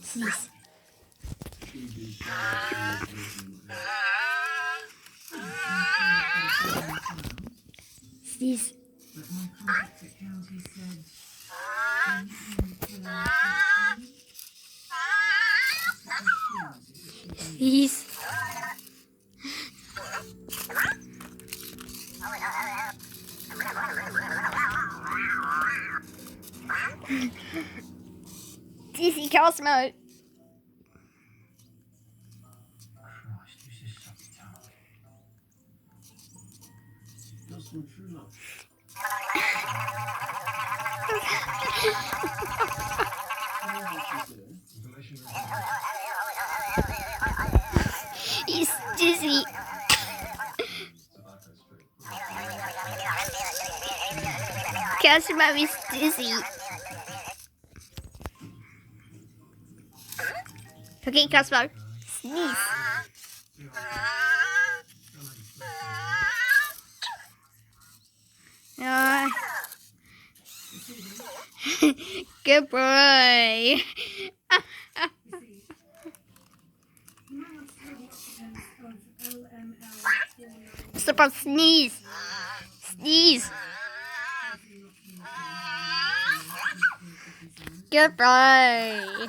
Sneeze. Sneeze. Sneeze. Dizzy Cosmo. He's dizzy. Cosmo is dizzy. Okay, Cosmo. Sneeze. Good boy. Stop on sneeze. Sneeze. Good boy.